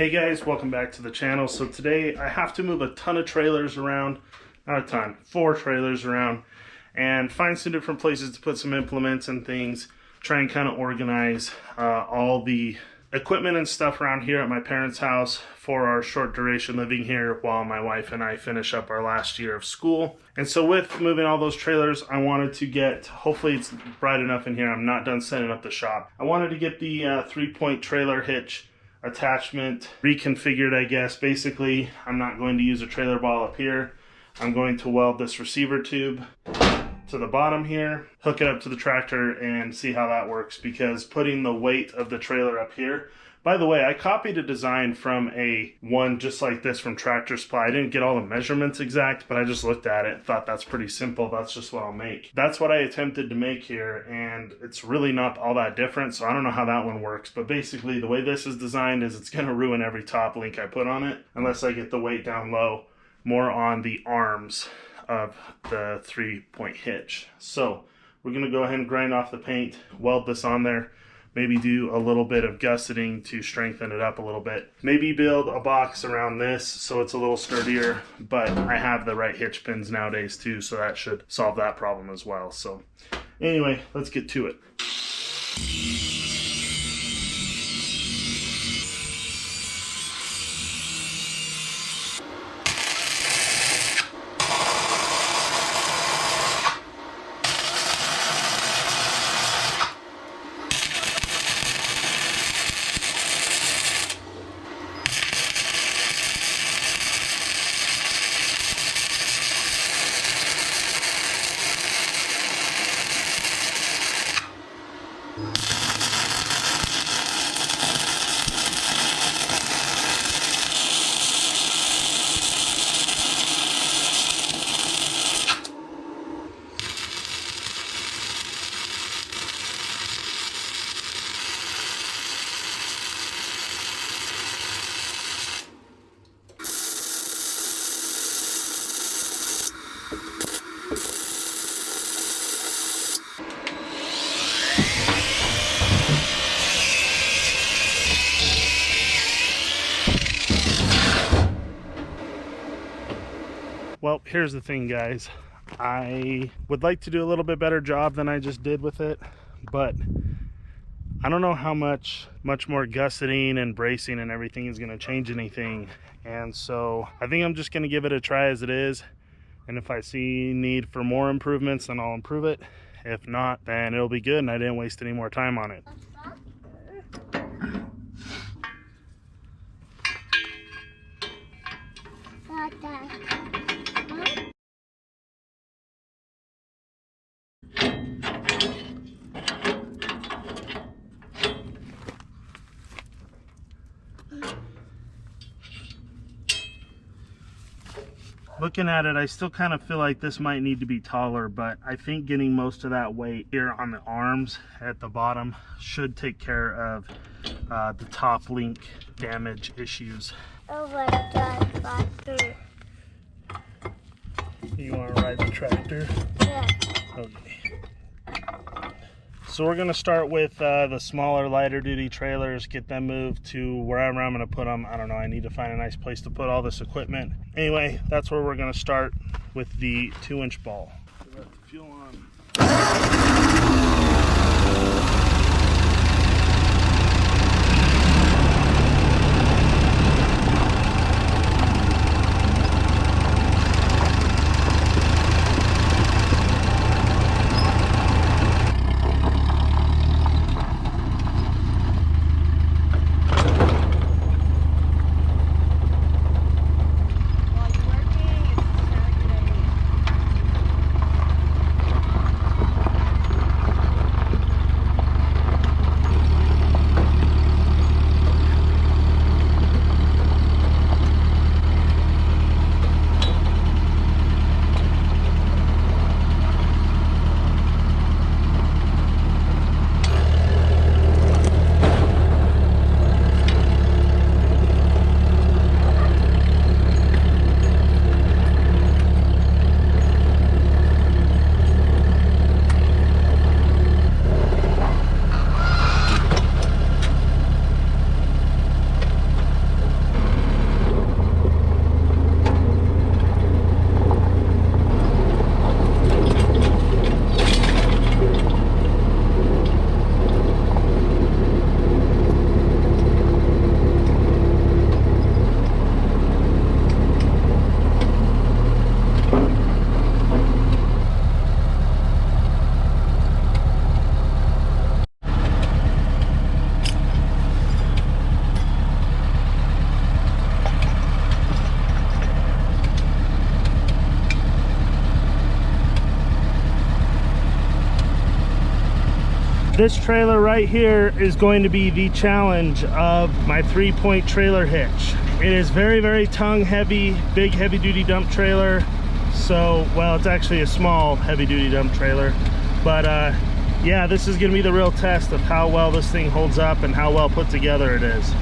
Hey guys, welcome back to the channel. So today I have to move a ton of trailers around, not a ton, 4 trailers around, and find some different places to put some implements and things, try and kind of organize all the equipment and stuff around here at my parents' house for our short duration living here while my wife and I finish up our last year of school. And so with moving all those trailers, I wanted to get, hopefully it's bright enough in here, I'm not done setting up the shop. I wanted to get the 3-point trailer hitch attachment reconfigured, I guess. Basically, I'm not going to use a trailer ball up here. I'm going to weld this receiver tube to the bottom here, hook it up to the tractor, and see how that works, because putting the weight of the trailer up here, by the way, I copied a design from one just like this from Tractor Supply. I didn't get all the measurements exact, but I just looked at it and thought that's pretty simple. That's just what I'll make. That's what I attempted to make here, and it's really not all that different, so I don't know how that one works. But basically, the way this is designed is it's going to ruin every top link I put on it, unless I get the weight down low, more on the arms of the 3-point hitch. So we're going to go ahead and grind off the paint, weld this on there, maybe do a little bit of gusseting to strengthen it up a little bit. Maybe build a box around this so it's a little sturdier, but I have the right hitch pins nowadays too, so that should solve that problem as well. So anyway, let's get to it. Well, here's the thing, guys. I would like to do a little bit better job than I just did with it, but I don't know how much more gusseting and bracing and everything is going to change anything. And so I think I'm just going to give it a try as it is. And if I see need for more improvements, then I'll improve it. If not, then it'll be good and I didn't waste any more time on it. Looking at it, I still kind of feel like this might need to be taller, but I think getting most of that weight here on the arms at the bottom should take care of the top link damage issues. Oh my God, tractor. You want to ride the tractor? Yeah. Okay. So we're going to start with the smaller, lighter duty trailers, get them moved to wherever I'm going to put them. I don't know, I need to find a nice place to put all this equipment. Anyway, that's where we're going to start with the 2-inch ball. Let the fuel on. This trailer right here is going to be the challenge of my 3-point trailer hitch. It is very, very tongue heavy, big heavy duty dump trailer. So, well, it's actually a small heavy duty dump trailer. But yeah, this is gonna be the real test of how well this thing holds up and how well put together it is.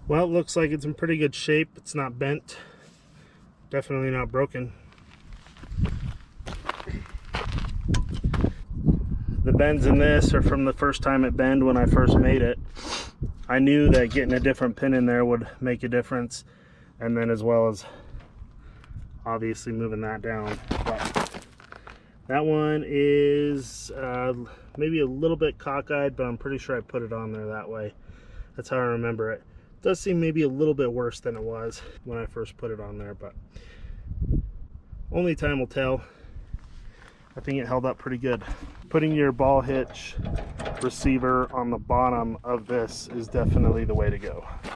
Well, it looks like it's in pretty good shape. It's not bent. Definitely not broken. The bends in this are from the first time it bent when I first made it. I knew that getting a different pin in there would make a difference, and then as well as obviously moving that down. But that one is maybe a little bit cockeyed, but I'm pretty sure I put it on there that way. That's how I remember it. It does seem maybe a little bit worse than it was when I first put it on there, but only time will tell. I think it held up pretty good. Putting your ball hitch receiver on the bottom of this is definitely the way to go.